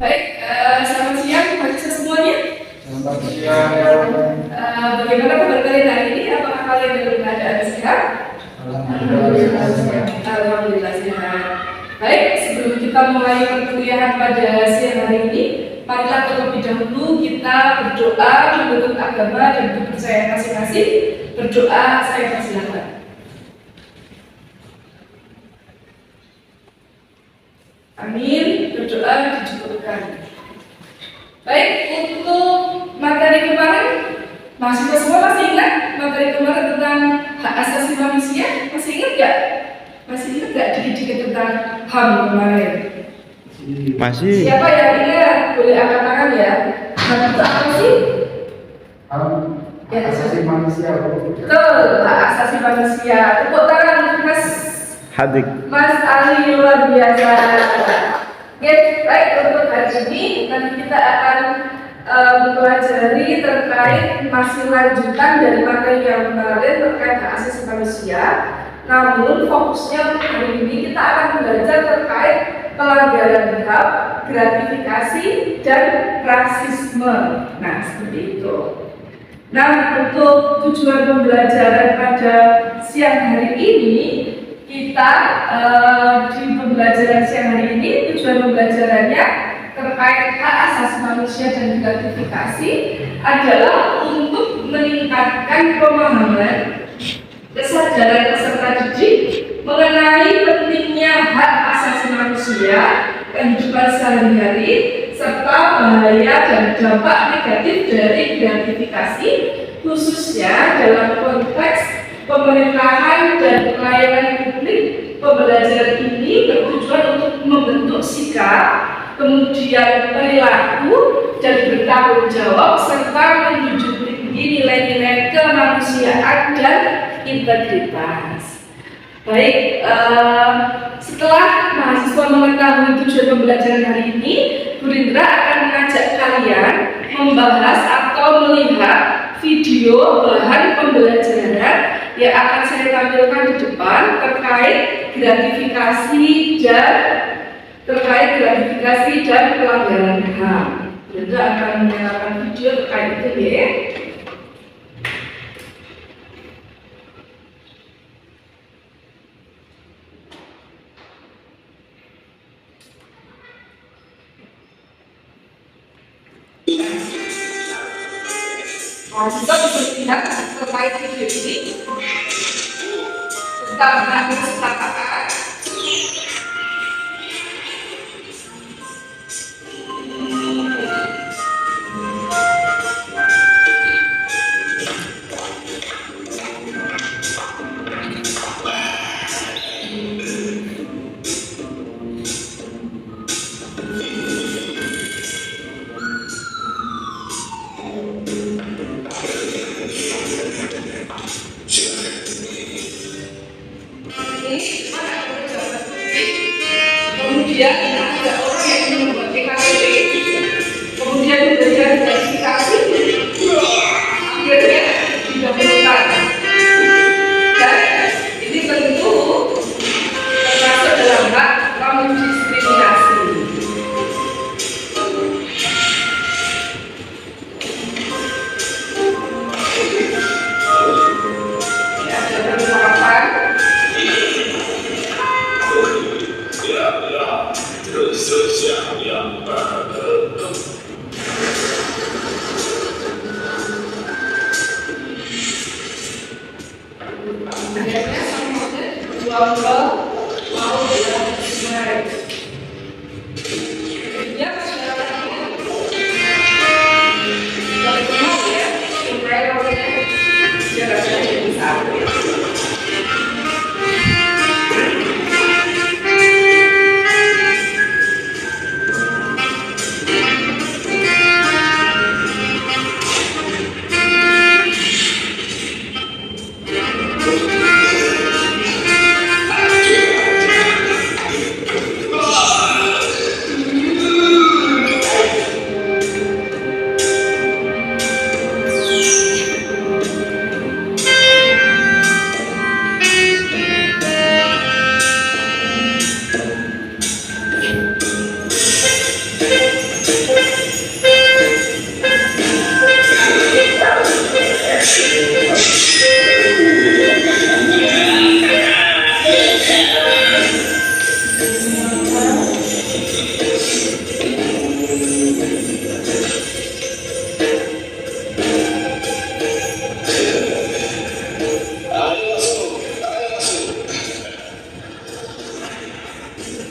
Baik, selamat siang mahasiswa semuanya. Selamat siang. Bagaimana kabar kalian hari ini? Apakah kalian dalam keadaan sehat? Alhamdulillah sehat. Baik, sebelum kita mulai perkuliahan pada siang hari ini, marilah terlebih dahulu kita berdoa menurut agama dan kepercayaan masing-masing. Berdoa, saya persilakan. Amin, berdoa dicukupkan. Baik, untuk materi kemarin, mahasiswa semua masih ingat materi kemarin tentang hak asasi manusia? Masih ingat gak? Masih ingat gak dikit-dikit tentang HAM kemarin? Masih. Siapa yang ingat? Boleh angkat tangan ya. HAM itu apa sih? HAM hak asasi manusia. Betul, hak asasi manusia. Tepuk tangan Mas Hadik. Mas Ali, luar biasa. Oke, baik, untuk hari ini nanti kita akan mempelajari terkait masih lanjutan dari materi yang kemarin terkait hak asasi manusia. Namun fokusnya untuk hari ini kita akan belajar terkait pelanggaran HAM, gratifikasi, dan rasisme. Nah, seperti itu. Nah, untuk tujuan pembelajaran pada siang hari ini, kita di pembelajaran siang hari ini tujuan pembelajarannya terkait hak asasi manusia dan gratifikasi adalah untuk meningkatkan pemahaman kesadaran peserta didik mengenai pentingnya hak asasi manusia, kehidupan sehari-hari, serta bahaya dan dampak negatif dari gratifikasi, khususnya dalam konteks pemerintahan dan pelayanan publik. Pembelajaran ini bertujuan untuk membentuk sikap, kemudian perilaku, dan bertanggung jawab serta menjunjung tinggi nilai-nilai kemanusiaan dan integritas. Baik, setelah mahasiswa mengetahui tujuan pembelajaran hari ini, Bu Rindra akan mengajak kalian membahas atau melihat video bahan pembelajaran yang akan saya tampilkan di depan terkait gratifikasi dan pelanggaran HAM. Rindra akan menyalakan video terkait itu ya. Mahasiswa bisa lihat terkait video ini tentang hak kesepakatan. Kemudian ada orang yang membuat PKP, kemudian memberikan gratifikasi, akhirnya didapatkan. Dan ini tentu termasuk dalam hak non diskriminasi. Ya, ada penerapan. Akhirnya semuanya berjuang mau dilakukan. Dia masyarakatnya kalau mau ya, supaya orangnya jaraknya bisa.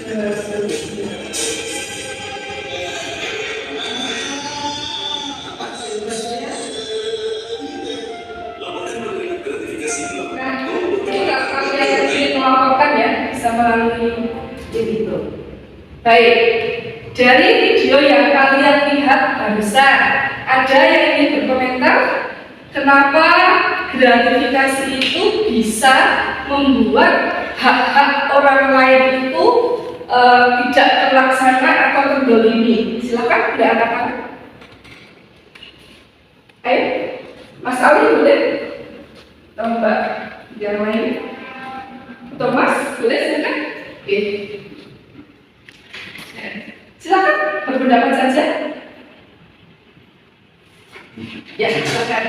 seterusnya. Nah, ini kalau kalian ingin melaporkan ya, bisa melalui itu. Baik, dari video yang kalian lihat barusan, ada yang ingin berkomentar kenapa gratifikasi itu bisa membuat hak-hak orang lain itu tidak terlaksana atau terdolimi. Silakan, tidak apa-apa. Ayo, Mas Ali boleh? Atau Mbak yang lain? Thomas boleh silakan? Oke. Silakan berpendapat saja. Ya, silakan.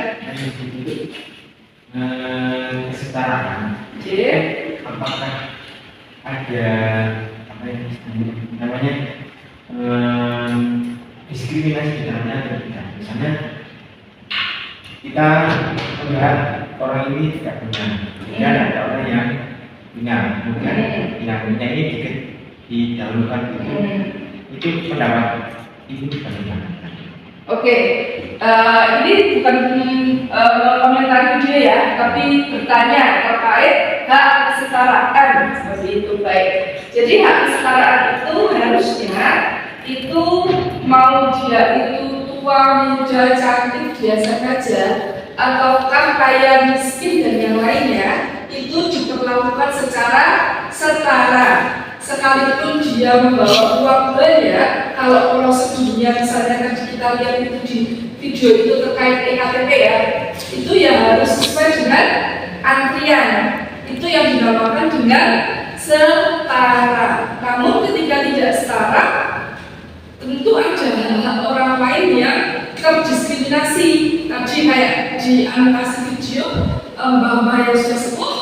Kesetaraan. Oke. Apakah ada apa yang namanya diskriminasi di dalamnya atau tidak? Misalnya kita melihat orang ini tidak punya, kemudian ada orang yang punya, kemudian yang punya ini didahulukan gitu. Itu pendapat itu bagaimana? Oke, ini bukan komentar video ya, tapi bertanya terkait hak kesetaraan seperti itu. Baik, jadi hak kesetaraan itu harusnya itu mau dia itu tua, muda, cantik, biasa saja, ataukah kaya, miskin dan yang lainnya itu diperlakukan secara setara. Sekalipun dia membawa uang banyak, kalau prosedurnya misalnya tadi kita lihat itu di video itu terkait EKTP ya, itu ya harus sesuai dengan antrian. Itu yang dinamakan dengan setara. Namun ketika tidak setara, tentu ada hak orang lain yang terdiskriminasi. Tadi kayak di animasi video mbak-mbak yang sudah sepuh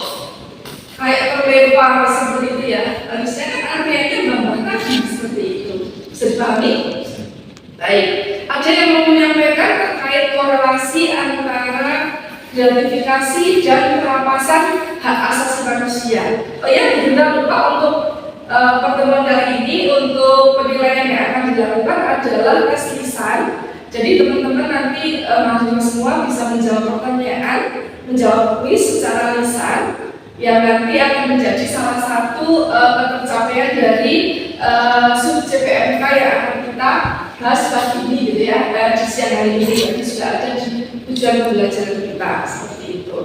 kayak terlempar seperti itu ya. Harusnya kan artinya mbak tadi seperti itu. Bisa dipahami? Baik. Ada yang mau menyampaikan terkait korelasi antara gratifikasi dan perampasan hak asasi manusia. Oh ya, kita lupa untuk pertemuan kali ini untuk penilaian yang akan dilakukan adalah tes lisan. Jadi teman-teman nanti mahasiswa semua bisa menjawab pertanyaan, menjawab kuis secara lisan, yang nanti akan menjadi salah satu pencapaian dari sub CPMK yang akan kita bahas pagi ini gitu ya, di siang hari ini. Jadi sudah ada di tujuan pembelajaran kita seperti itu.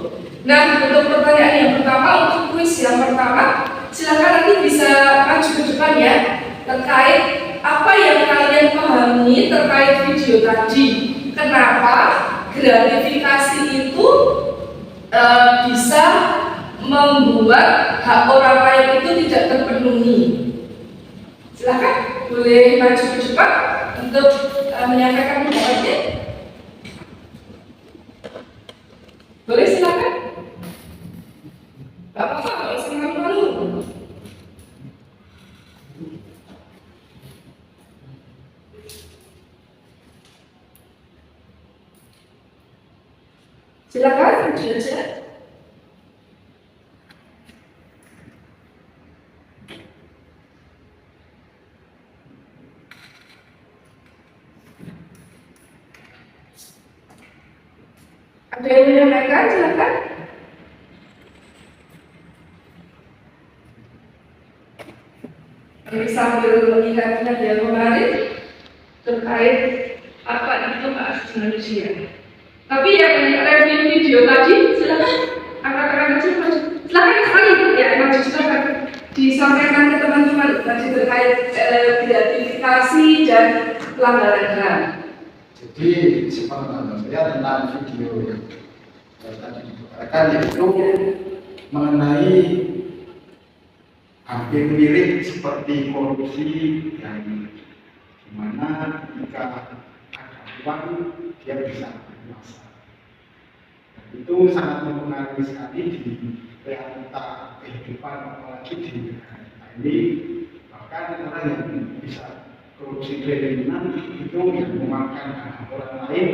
Nah, untuk pertanyaan yang pertama, untuk kuis yang pertama, silakan nanti bisa maju ke depan ya, terkait apa yang kalian pahami terkait video tadi. Kenapa gratifikasi itu bisa membuat hak orang lain itu tidak terpenuhi. Silakan, boleh maju ke depan untuk menyampaikan pendapatnya. Boleh silakan. Gak apa-apa, kalau senang malu. Silakan, maju aja. Ada yang menyampaikan, silakan. Ini sambil mengingat-ingat yang kemarin terkait apa itu hak asasi manusia. Tapi yang review video tadi, silakan angkat tangan kecil maju. Silakan sekali ya, maju silakan disampaikan ke teman-teman tadi terkait gratifikasi dan pelanggaran HAM. Jadi sepengetahuan saya tentang video yang tadi dibicarakan yaitu mengenai hampir mirip seperti korupsi yang dimana ketika ada uang dia bisa berkuasa. Itu sangat mempengaruhi sekali di realita kehidupan apalagi di negara kita ini. Bahkan orang yang bisa korupsi triliunan itu yang memakan hak orang lain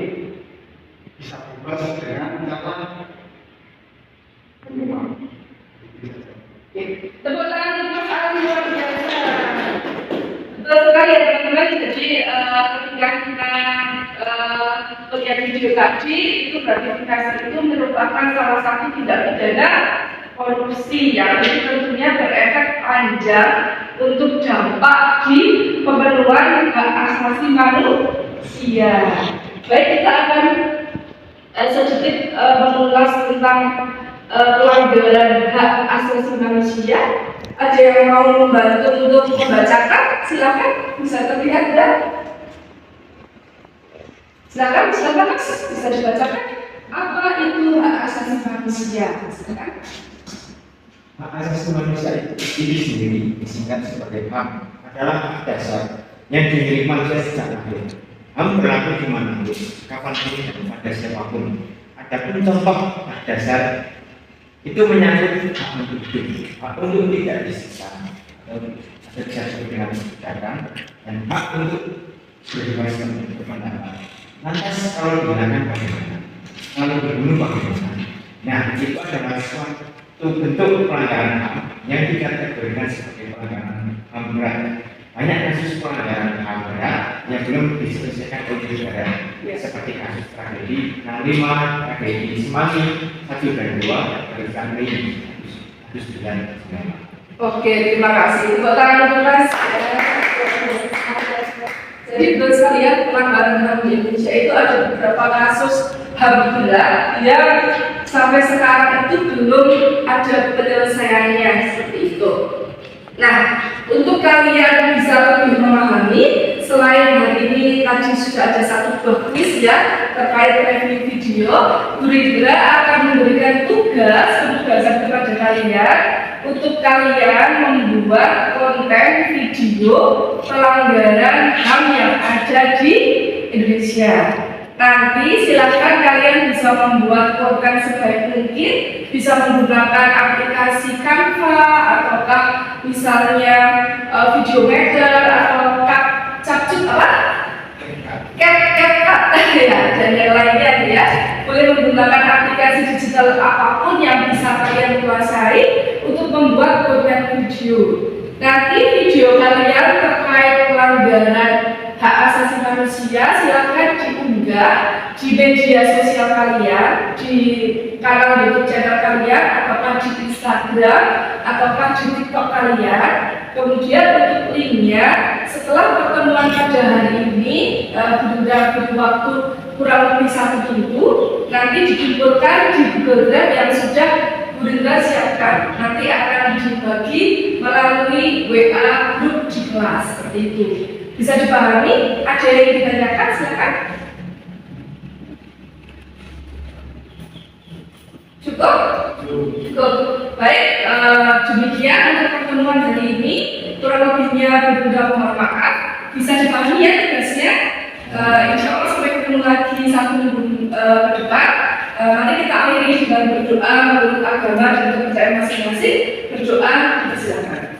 bisa bebas dengan cara menyuap. Tepuk tangan untuk Mas Ali luar biasa. Jadi ketika kita melihat video tadi, itu gratifikasi itu merupakan salah satu tindak pidana korupsi yang tentunya berefek panjang untuk dampak di pemenuhan hak asasi manusia. Baik, kita akan sedikit mengulas tentang pelanggaran hak asasi manusia. Ada yang mau membantu untuk membacakan? Silakan, bisa terlihat ya. Silakan Mas, bisa dibacakan. Apa itu hak asasi manusia? Silakan. Hak asasi manusia itu sendiri disingkat sebagai hak adalah hak dasar yang dimiliki manusia sejak lahir. HAM berlaku di mana pun, kapanpun dan pada siapapun. Adapun contoh hak dasar itu menyangkut hak untuk hidup, hak untuk tidak disiksa, atau disebut dengan kebijakan, dan hak untuk bebas berpendapat. Lantas kalau digunakan bagaimana? Kalau berbunuh bagaimana? Nah, itu adalah suatu bentuk pelanggaran HAM yang dikategorikan sebagai pelanggaran HAM berat. Banyak kasus pelanggaran HAM berat yang belum diselesaikan oleh negara, seperti kasus tragedi 65, tragedi Semanggi 1 dan 2, tragedi Tamrin 1999. Oke, terima kasih. Tepuk tangan untuk Mas. Jadi menurut saya pelanggaran HAM di Indonesia itu ada beberapa kasus HAM berat yang sampai sekarang itu belum ada penyelesaiannya seperti itu. Nah, untuk kalian bisa lebih memahami, selain hari ini tadi sudah ada satu buah kuis ya terkait review video, Guru Indra akan memberikan tugas kepada kalian untuk kalian membuat konten video pelanggaran HAM yang ada di Indonesia. Nanti silakan kalian bisa membuat konten sebaik mungkin, bisa menggunakan aplikasi Canva ataukah misalnya Videomaker atau CapCut apa? CapCut ya, dan yang lainnya ya. Boleh menggunakan aplikasi digital apapun yang bisa kalian kuasai untuk membuat konten video. Nanti video kalian terkait pelanggaran hak asasi manusia silakan diunggah di media sosial kalian, di kanal YouTube channel kalian, ataukah di Instagram, ataukah di TikTok kalian. Kemudian untuk linknya, setelah pertemuan pada hari ini, beri waktu kurang lebih 1 minggu, nanti dikumpulkan di Google Drive yang sudah Bunda siapkan. Nanti akan dibagi melalui WA grup di kelas seperti itu. Bisa dipahami? Ada yang ditanyakan? Silakan. Cukup? Cukup. Baik, demikian untuk pertemuan hari ini. Kurang lebihnya Bunda mohon maaf. Bisa dipahami ya tugasnya. Insya Allah sampai ketemu lagi 1 minggu ke depan. Mari kita akhiri dengan berdoa menurut agama dan kepercayaan masing-masing. Berdoa, silakan.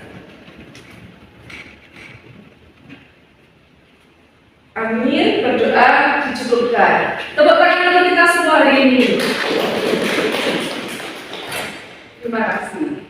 Amin, berdoa dicukupkan. Tepuk tangan untuk kita semua hari ini. Terima kasih.